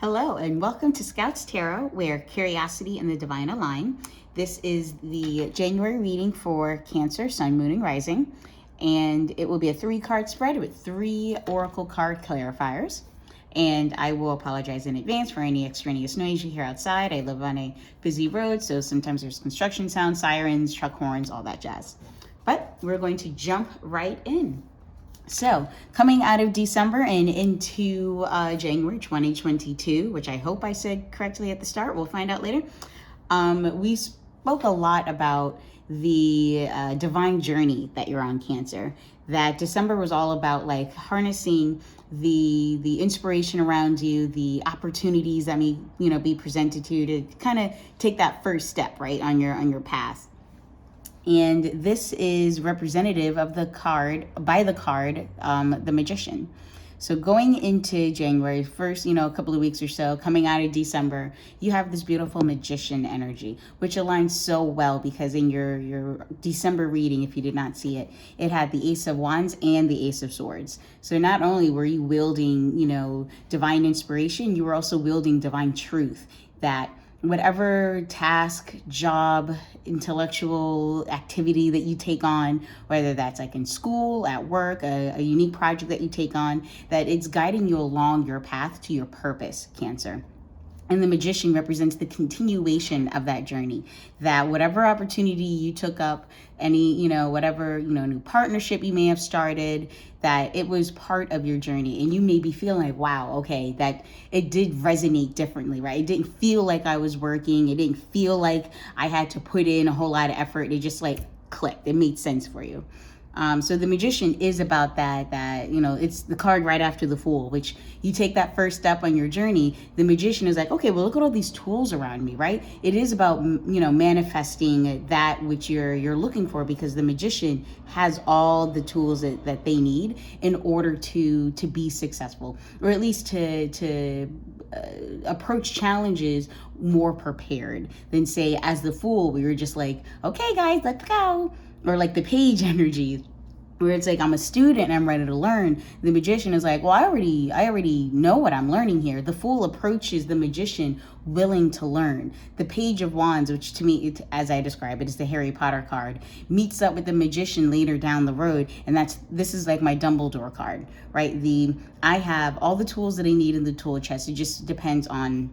Hello and welcome to Scouts Tarot, where curiosity and the divine align. This is the January reading for Cancer, Sun, Moon, and Rising, and it will be a 3-card spread with 3 oracle card clarifiers. And I will apologize in advance for any extraneous noise you hear outside. I live on a busy road, so sometimes there's construction sounds, sirens, truck horns, all that jazz. But we're going to jump right in. So, coming out of December and into January 2022, which I hope I said correctly at the start, we'll find out later. We spoke a lot about the divine journey that you're on, Cancer. That December was all about like harnessing the inspiration around you, the opportunities that may be presented to you to kind of take that first step right on your path. And this is representative of the card, the Magician. So going into January, first, a couple of weeks or so, coming out of December, you have this beautiful Magician energy, which aligns so well because in your December reading, if you did not see it, it had the Ace of Wands and the Ace of Swords. So not only were you wielding, divine inspiration, you were also wielding divine truth that whatever task, job, intellectual activity that you take on, whether that's like in school, at work, a unique project that you take on, that it's guiding you along your path to your purpose, Cancer. And the Magician represents the continuation of that journey, that whatever opportunity you took up, any, whatever, new partnership you may have started, that it was part of your journey. And you may be feeling like, wow, okay, that it did resonate differently, right? It didn't feel like I was working. It didn't feel like I had to put in a whole lot of effort. It just like clicked. It made sense for you. So the Magician is about that, it's the card right after the Fool, which you take that first step on your journey. The Magician is like, okay, well, look at all these tools around me, right? It is about, manifesting that which you're looking for, because the Magician has all the tools that they need in order to be successful, or at least to approach challenges more prepared than, say, as the Fool, we were just like, okay, guys, let's go. Or like the Page energy, where it's like, I'm a student and I'm ready to learn. The Magician is like, well, I already know what I'm learning here. The Fool approaches the Magician willing to learn. The Page of Wands, which to me, as I describe it, is the Harry Potter card, meets up with the Magician later down the road. And this is like my Dumbledore card, right? I have all the tools that I need in the tool chest. It just depends on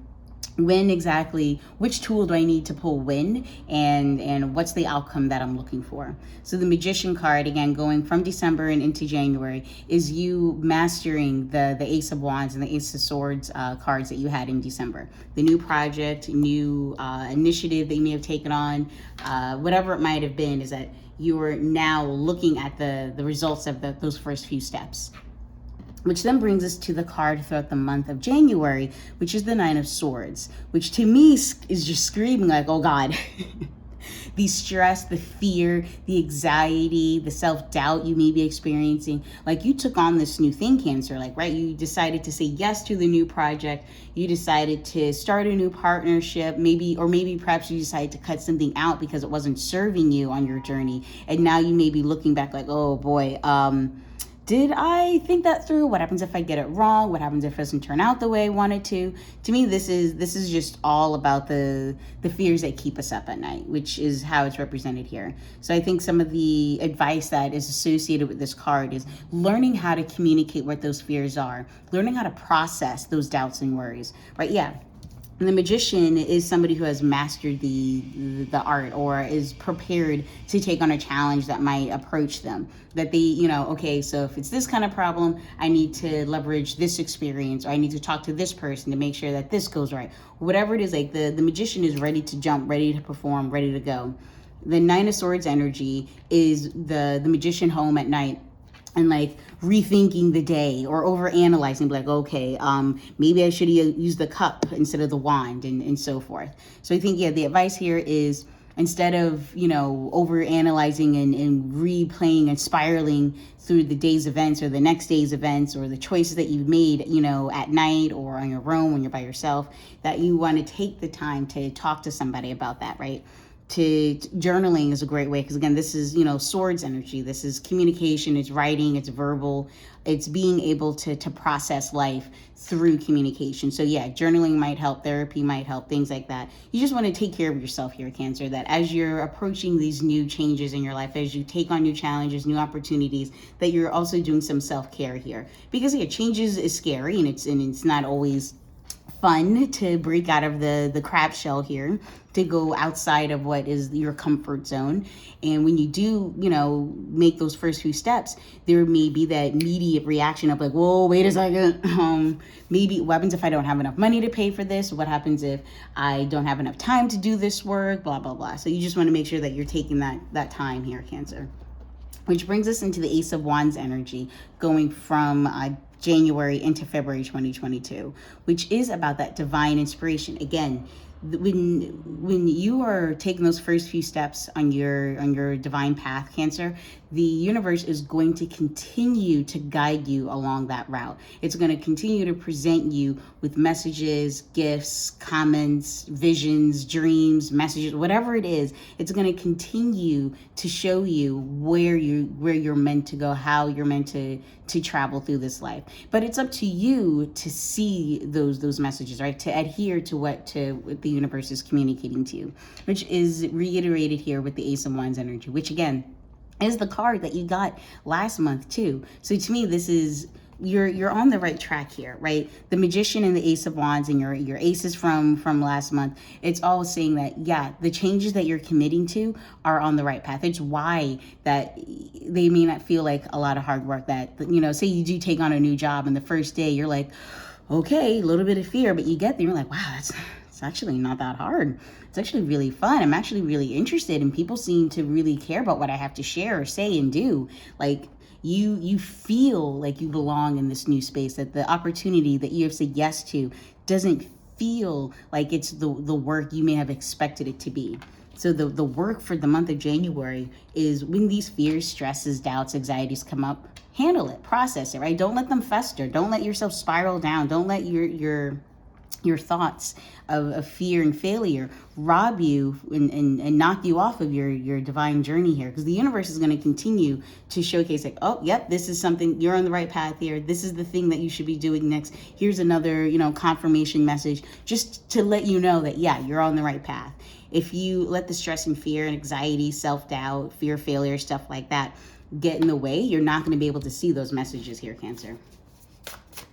which tool do I need to pull when, and what's the outcome that I'm looking for. So the Magician card, again, going from December and into January, is you mastering the Ace of Wands and the Ace of Swords cards that you had in December. The new project, new initiative that you may have taken on, whatever it might have been, is that you're now looking at the results of those first few steps. Which then brings us to the card throughout the month of January, which is the Nine of Swords, which to me is just screaming like, oh God. The stress, the fear, the anxiety, the self-doubt you may be experiencing. Like, you took on this new thing, Cancer, like, right? You decided to say yes to the new project. You decided to start a new partnership, maybe perhaps you decided to cut something out because it wasn't serving you on your journey. And now you may be looking back like, oh boy, did I think that through? What happens if I get it wrong? What happens if it doesn't turn out the way I wanted to? To me, this is just all about the fears that keep us up at night, which is how it's represented here. So I think some of the advice that is associated with this card is learning how to communicate what those fears are, learning how to process those doubts and worries, right? Yeah. And the Magician is somebody who has mastered the art, or is prepared to take on a challenge that might approach them. That they, okay, so if it's this kind of problem, I need to leverage this experience, or I need to talk to this person to make sure that this goes right. Whatever it is, like the Magician is ready to jump, ready to perform, ready to go. The Nine of Swords energy is the Magician home at night, and like rethinking the day, or over analyzing, like, okay, maybe I should use the cup instead of the wand, and so forth. So I think, yeah, the advice here is, instead of, over analyzing and replaying and spiraling through the day's events or the next day's events or the choices that you've made, at night or on your own when you're by yourself, that you want to take the time to talk to somebody about that, right? journaling is a great way, because again, this is, swords energy. This is communication, it's writing, it's verbal, it's being able to process life through communication. So yeah, journaling might help, therapy might help, things like that. You just want to take care of yourself here, Cancer, that as you're approaching these new changes in your life, as you take on new challenges, new opportunities, that you're also doing some self-care here, because yeah, changes is scary, and it's not always fun to break out of the crab shell here, to go outside of what is your comfort zone. And when you do, make those first few steps, there may be that immediate reaction of like, whoa, wait a second. Maybe what happens if I don't have enough money to pay for this? What happens if I don't have enough time to do this work? Blah, blah, blah. So you just want to make sure that you're taking that time here, Cancer. Which brings us into the Ace of Wands energy, going from January into February 2022, which is about that divine inspiration. Again, when you are taking those first few steps on your divine path, Cancer, the universe is going to continue to guide you along that route. It's going to continue to present you with messages, gifts, comments, visions, dreams, messages, whatever it is. It's going to continue to show you where you're meant to go, how you're meant to travel through this life. But it's up to you to see those messages, right? To adhere to what the universe is communicating to you, which is reiterated here with the Ace of Wands energy, which again is the card that you got last month too. So to me, this is, you're on the right track here, right? The Magician and the Ace of Wands and your aces from last month, it's all saying that, yeah, the changes that you're committing to are on the right path. It's why that they may not feel like a lot of hard work. That, say you do take on a new job and the first day you're like, okay, a little bit of fear, but you get there, you're like, wow, it's actually not that hard. It's actually really fun. I'm actually really interested, and people seem to really care about what I have to share or say and do. Like, you feel like you belong in this new space, that the opportunity that you have said yes to doesn't feel like it's the work you may have expected it to be. So the work for the month of January is, when these fears, stresses, doubts, anxieties come up, handle it, process it, right? Don't let them fester. Don't let yourself spiral down. Don't let your thoughts of fear and failure rob you and knock you off of your divine journey here, because the universe is going to continue to showcase like, oh, yep, this is something, you're on the right path here. This is the thing that you should be doing next. Here's another, confirmation message, just to let you know that, yeah, you're on the right path. If you let the stress and fear and anxiety, self-doubt, fear, failure, stuff like that get in the way, you're not going to be able to see those messages here, Cancer.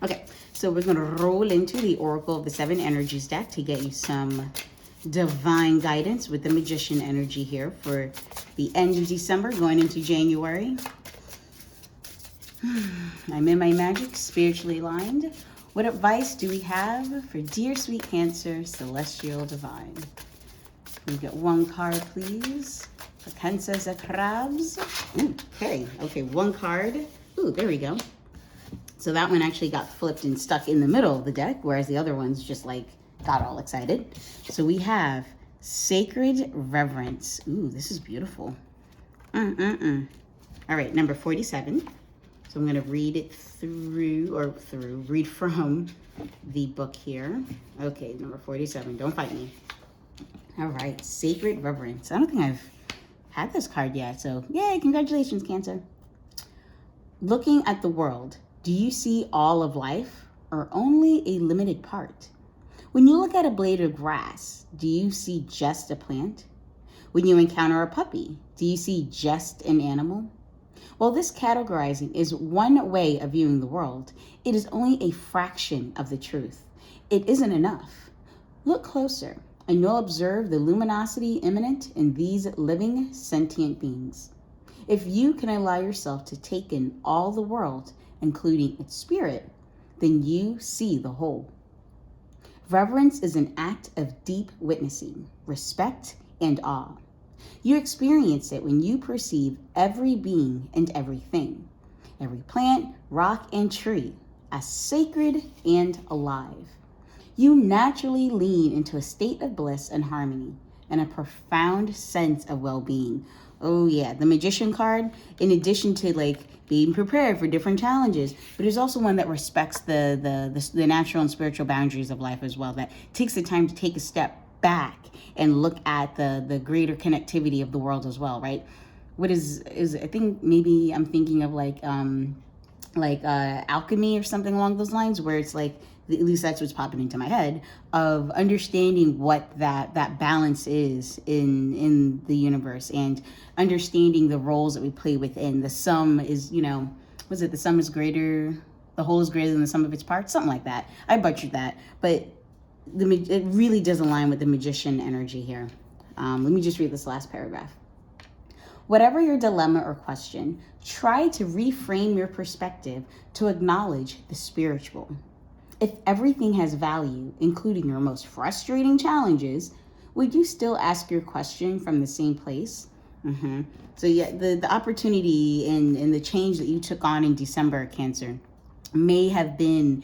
Okay, so we're going to roll into the Oracle of the Seven Energies deck to get you some divine guidance with the Magician energy here for the end of December going into January. I'm in my magic, spiritually aligned. What advice do we have for dear sweet Cancer, celestial divine? Can we get one card, please? For Cancer the Crabs. Ooh, okay, one card. Ooh, there we go. So that one actually got flipped and stuck in the middle of the deck, whereas the other ones just like got all excited. So we have Sacred Reverence. Ooh, this is beautiful. All right, number 47. So I'm gonna read it read from the book here. Okay, number 47, don't fight me. All right, Sacred Reverence. I don't think I've had this card yet, so yay, congratulations, Cancer. Looking at the world, do you see all of life or only a limited part? When you look at a blade of grass, do you see just a plant? When you encounter a puppy, do you see just an animal? While this categorizing is one way of viewing the world, it is only a fraction of the truth. It isn't enough. Look closer, and you'll observe the luminosity immanent in these living, sentient beings. If you can allow yourself to take in all the world, including its spirit, then you see the whole. Reverence is an act of deep witnessing, respect, and awe. You experience it when you perceive every being and everything, every plant, rock, and tree, as sacred and alive. You naturally lean into a state of bliss and harmony and a profound sense of well-being. Oh yeah, the Magician card, in addition to like being prepared for different challenges, but it's also one that respects the natural and spiritual boundaries of life as well, that takes the time to take a step back and look at the greater connectivity of the world as well, right? What is I think maybe I'm thinking of like alchemy or something along those lines, where it's like, at least that's what's popping into my head, of understanding what that balance is in the universe, and understanding the roles that we play within. The sum is, was it the sum is greater, the whole is greater than the sum of its parts, something like that. I butchered that, but it really does align with the magician energy here. Let me just read this last paragraph. Whatever your dilemma or question, try to reframe your perspective to acknowledge the spiritual. If everything has value, including your most frustrating challenges, would you still ask your question from the same place? So yeah, the opportunity and the change that you took on in December, Cancer, may have been,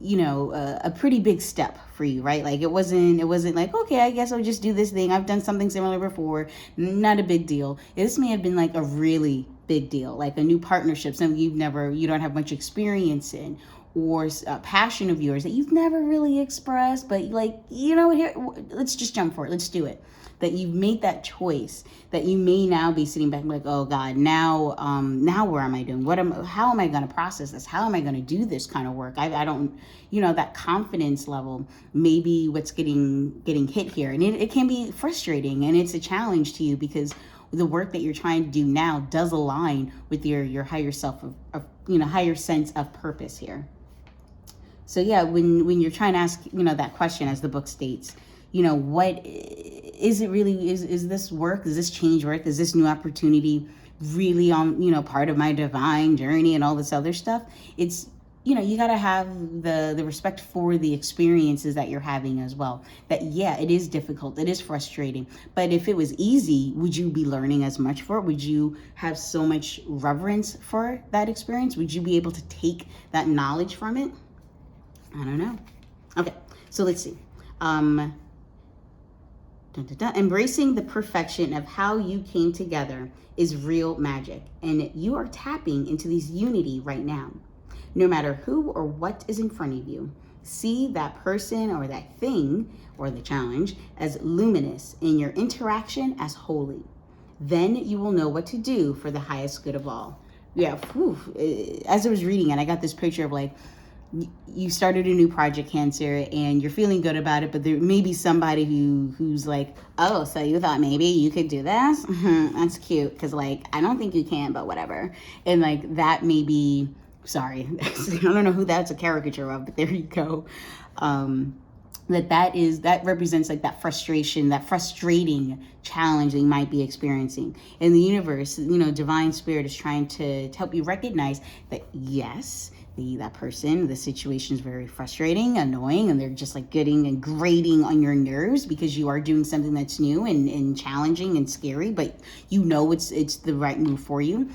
a pretty big step for you, right? Like it wasn't like, okay, I guess I'll just do this thing. I've done something similar before. Not a big deal. This may have been like a really big deal, like a new partnership, something you don't have much experience in, or a passion of yours that you've never really expressed, but like, here, let's just jump for it. Let's do it. That you've made that choice, that you may now be sitting back like, oh God, now where am I doing? How am I going to process this? How am I going to do this kind of work? I don't, that confidence level, maybe what's getting hit here. And it can be frustrating, and it's a challenge to you, because the work that you're trying to do now does align with your higher self of higher sense of purpose here. So yeah, when you're trying to ask, that question, as the book states, what is it really, is this work, is this change work, is this new opportunity really on, part of my divine journey and all this other stuff? It's, you got to have the respect for the experiences that you're having as well. That, yeah, it is difficult, it is frustrating, but if it was easy, would you be learning as much for it? Would you have so much reverence for that experience? Would you be able to take that knowledge from it? I don't know. Okay, so let's see. Embracing the perfection of how you came together is real magic, and you are tapping into this unity right now. No matter who or what is in front of you, see that person or that thing or the challenge as luminous, and your interaction as holy. Then you will know what to do for the highest good of all. Yeah, as I was reading it, I got this picture of like, you started a new project, Cancer, and you're feeling good about it, but there may be somebody who's like, oh, so you thought maybe you could do this? That's cute, because like, I don't think you can, but whatever. And like, that may be, sorry, I don't know who that's a caricature of, but there you go. That represents like that frustration, that frustrating challenge that you might be experiencing. In the universe, divine spirit is trying to help you recognize that, yes, that person, the situation is very frustrating, annoying, and they're just like getting and grating on your nerves because you are doing something that's new and challenging and scary, but it's the right move for you.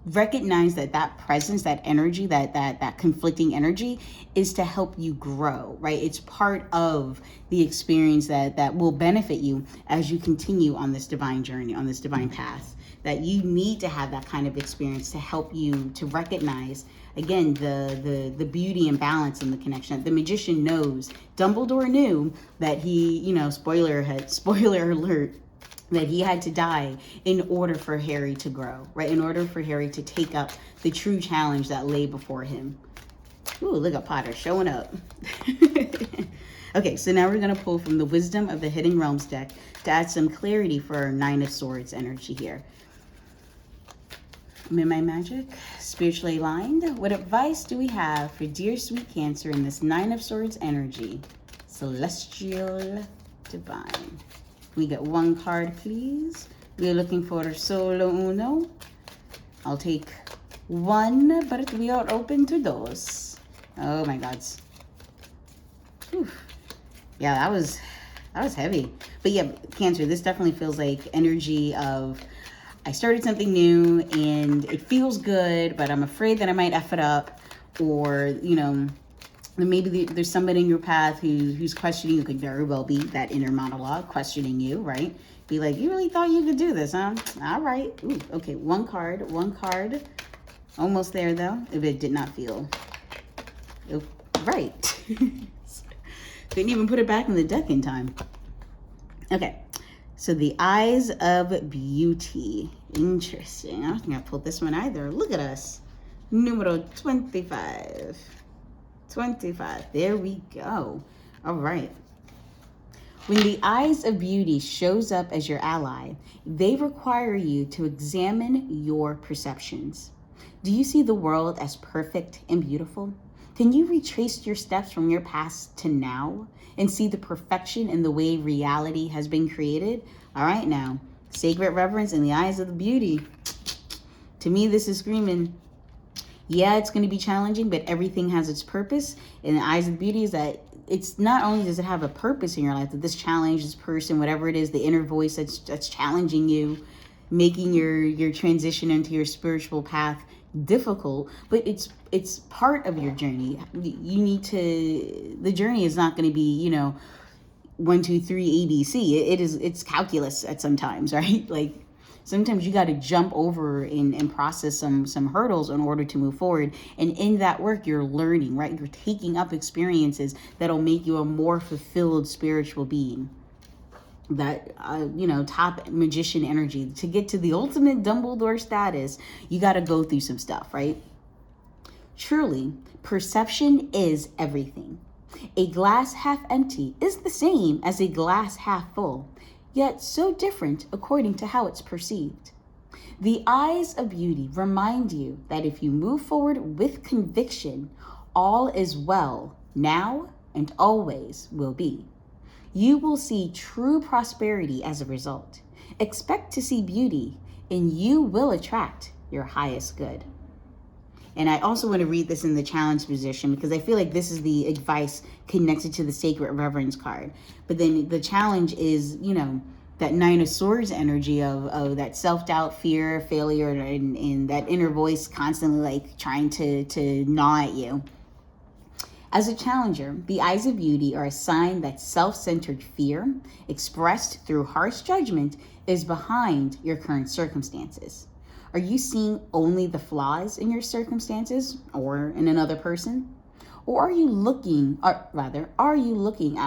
Recognize that presence, that energy, that conflicting energy is to help you grow, right? It's part of the experience that will benefit you as you continue on this divine journey, on this divine path. That you need to have that kind of experience to help you to recognize, again, the beauty and balance in the connection. The magician knows, Dumbledore knew that he, spoiler alert, that he had to die in order for Harry to grow, right? In order for Harry to take up the true challenge that lay before him. Ooh, look at Potter showing up. Okay, so now we're going to pull from the Wisdom of the Hidden Realms deck to add some clarity for our Nine of Swords energy here. I'm in my magic, spiritually aligned. What advice do we have for dear sweet Cancer in this Nine of Swords energy? Celestial Divine. We get one card, please. We're looking for solo uno. I'll take one, but we are open to dos. Oh my God. Whew. Yeah, that was heavy. But yeah, Cancer, this definitely feels like energy of, I started something new and it feels good, but I'm afraid that I might F it up, or, maybe there's somebody in your path who's questioning you. Could very well be that inner monologue questioning you, right? Be like, you really thought you could do this, huh? All right. Ooh, okay, one card. Almost there, though, if it did not feel right. Didn't even put it back in the deck in time. Okay, so the eyes of beauty. Interesting. I don't think I pulled this one either. Look at us. Numero 25. 25. There we go. All right. When the eyes of beauty shows up as your ally, they require you to examine your perceptions. Do you see the world as perfect and beautiful? Can you retrace your steps from your past to now and see the perfection in the way reality has been created? All right, now, sacred reverence in the eyes of the beauty. To me, this is screaming, yeah, it's going to be challenging, but everything has its purpose. In the eyes of the beauty is that it's not only does it have a purpose in your life, that this challenge, this person, whatever it is, the inner voice that's challenging you, making your transition into your spiritual path difficult, but it's part of your journey. You need to, the journey is not going to be, 1, 2, 3 ABC. It's calculus at sometimes, right? Like sometimes you got to jump over and process some hurdles in order to move forward. And in that work, you're learning, right? You're taking up experiences that'll make you a more fulfilled spiritual being. That, top magician energy. To get to the ultimate Dumbledore status, you got to go through some stuff, right? Truly, perception is everything. A glass half empty is the same as a glass half full, yet so different according to how it's perceived. The eyes of beauty remind you that if you move forward with conviction, all is well now and always will be. You will see true prosperity as a result. Expect to see beauty, and you will attract your highest good. And I also want to read this in the challenge position because I feel like this is the advice connected to the sacred reverence card. But then the challenge is, that Nine of Swords energy of that self-doubt, fear, failure, and that inner voice constantly like trying to gnaw at you. As a challenger, the eyes of beauty are a sign that self-centered fear, expressed through harsh judgment, is behind your current circumstances. Are you seeing only the flaws in your circumstances or in another person? Or are you looking at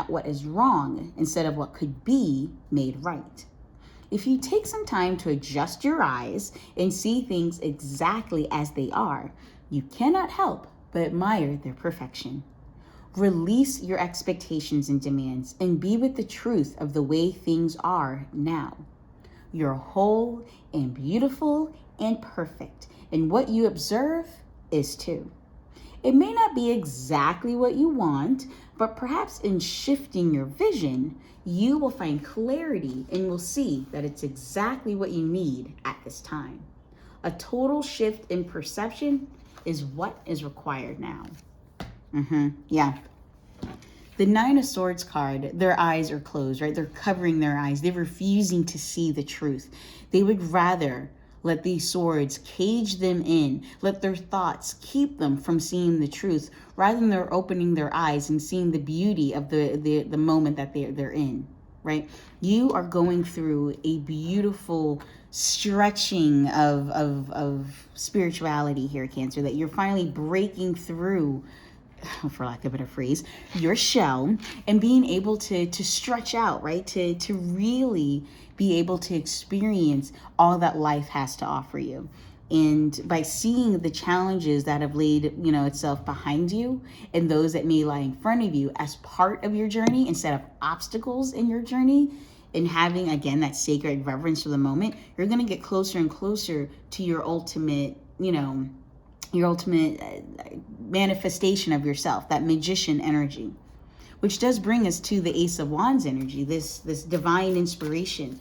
what is wrong instead of what could be made right? If you take some time to adjust your eyes and see things exactly as they are, you cannot help but admire their perfection. Release your expectations and demands and be with the truth of the way things are now. You're whole and beautiful and perfect, and what you observe is too. It may not be exactly what you want, but perhaps in shifting your vision, you will find clarity and will see that it's exactly what you need at this time. A total shift in perception is what is required now. Yeah. The Nine of Swords card, their eyes are closed, right? They're covering their eyes. They're refusing to see the truth. They would rather let these swords cage them in, let their thoughts keep them from seeing the truth, rather than they're opening their eyes and seeing the beauty of the moment that they're in, right? You are going through a beautiful stretching of spirituality here, Cancer, that you're finally breaking through, for lack of a better phrase, your shell and being able to stretch out, right? To really be able to experience all that life has to offer you. And by seeing the challenges that have laid, itself behind you and those that may lie in front of you as part of your journey instead of obstacles in your journey, and having, again, that sacred reverence for the moment, you're going to get closer and closer to your ultimate, manifestation of yourself, that magician energy, which does bring us to the Ace of Wands energy, this divine inspiration.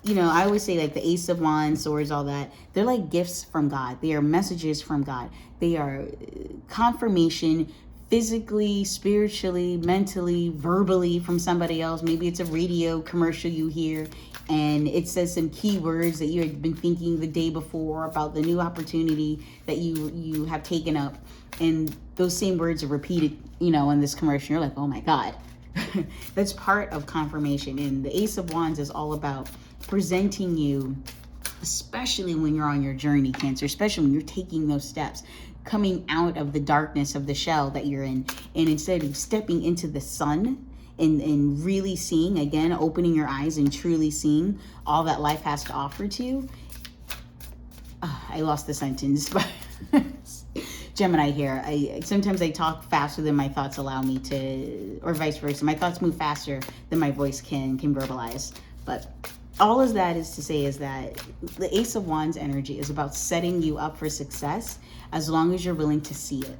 I always say like the Ace of Wands, swords, all that, they're like gifts from God. They are messages from God. They are confirmation, physically, spiritually, mentally, verbally from somebody else. Maybe it's a radio commercial you hear and it says some keywords that you had been thinking the day before about the new opportunity that you have taken up. And those same words are repeated, in this commercial. You're like, oh my God. That's part of confirmation. And the Ace of Wands is all about presenting you, especially when you're on your journey, Cancer, especially when you're taking those steps, coming out of the darkness of the shell that you're in. And instead of stepping into the sun and really seeing, again, opening your eyes and truly seeing all that life has to offer to you. I lost the sentence, but Gemini here. Sometimes I talk faster than my thoughts allow me to, or vice versa. My thoughts move faster than my voice can verbalize. But all of that is to say is that the Ace of Wands energy is about setting you up for success as long as you're willing to see it.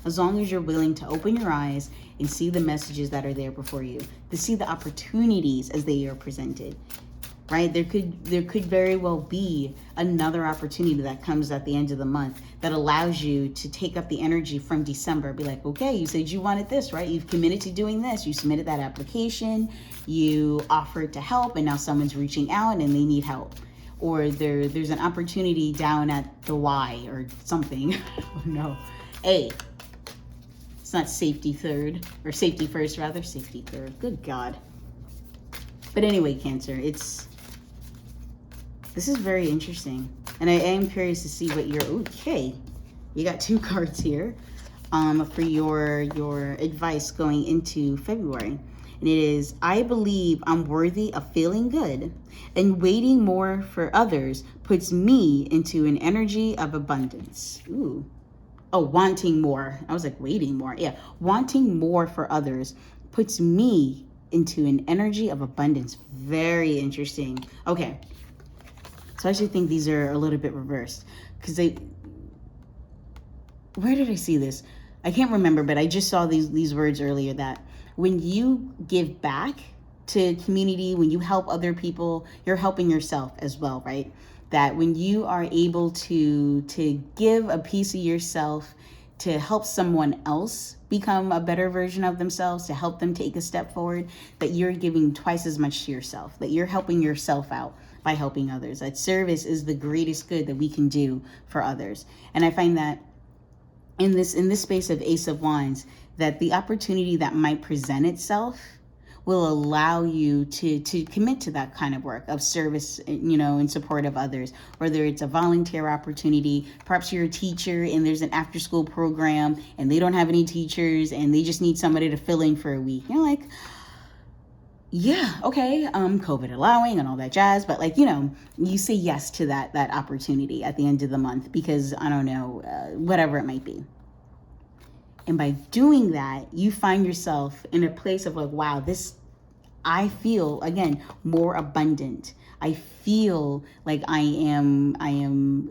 As long as you're willing to open your eyes and see the messages that are there before you, to see the opportunities as they are presented. Right? There could very well be another opportunity that comes at the end of the month that allows you to take up the energy from December. Be like, okay, you said you wanted this, right? You've committed to doing this. You submitted that application. You offered to help, and now someone's reaching out and they need help. Or there's an opportunity down at the Y or something. No, A. It's not safety third, or safety first rather, safety third. Good God. But anyway, Cancer, this is very interesting. And I am curious to see what okay. You got 2 cards here for your advice going into February. And it is, I believe I'm worthy of feeling good, and waiting more for others puts me into an energy of abundance. Ooh. Oh, wanting more. I was like, waiting more. Yeah. Wanting more for others puts me into an energy of abundance. Very interesting. Okay. So I actually think these are a little bit reversed, because where did I see this? I can't remember, but I just saw these words earlier, that when you give back to community, when you help other people, you're helping yourself as well, right? That when you are able to give a piece of yourself to help someone else become a better version of themselves, to help them take a step forward, that you're giving twice as much to yourself, that you're helping yourself out by helping others. That service is the greatest good that we can do for others. And I find that in this space of Ace of Wands, that the opportunity that might present itself will allow you to commit to that kind of work of service, in support of others. Whether it's a volunteer opportunity, perhaps you're a teacher and there's an after school program and they don't have any teachers and they just need somebody to fill in for a week. You're like, yeah, okay, COVID allowing and all that jazz, but you say yes to that opportunity at the end of the month because, I don't know, whatever it might be. And by doing that, you find yourself in a place of like, wow, I feel, again, more abundant. I feel like I am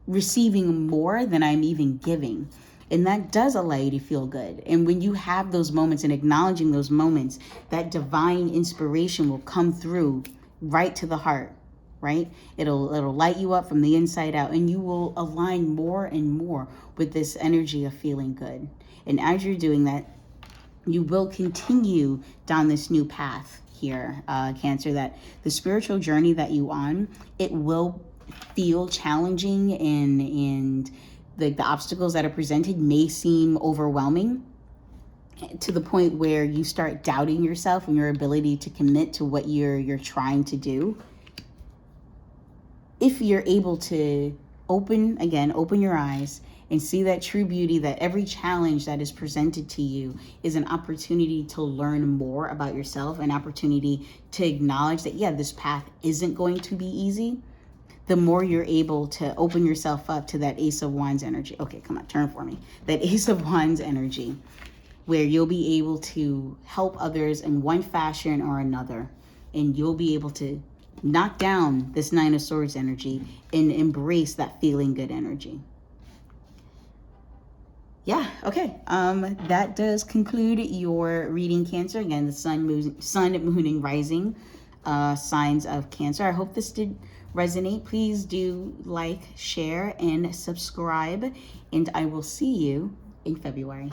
receiving more than I'm even giving. And that does allow you to feel good. And when you have those moments and acknowledging those moments, that divine inspiration will come through right to the heart, right? It'll light you up from the inside out, and you will align more and more with this energy of feeling good. And as you're doing that, you will continue down this new path here, Cancer, that the spiritual journey that you on, it will feel challenging, and the obstacles that are presented may seem overwhelming to the point where you start doubting yourself and your ability to commit to what you're trying to do. If you're able to open your eyes and see that true beauty, that every challenge that is presented to you is an opportunity to learn more about yourself, an opportunity to acknowledge that, yeah, this path isn't going to be easy, the more you're able to open yourself up to that Ace of Wands energy. Okay, come on, turn for me. That Ace of Wands energy, where you'll be able to help others in one fashion or another, and you'll be able to knock down this Nine of Swords energy and embrace that feeling good energy. Yeah, okay. That does conclude your reading, Cancer. Again, the sun, moon, and rising signs of Cancer. I hope this did resonate. Please do like, share, and subscribe, and I will see you in February.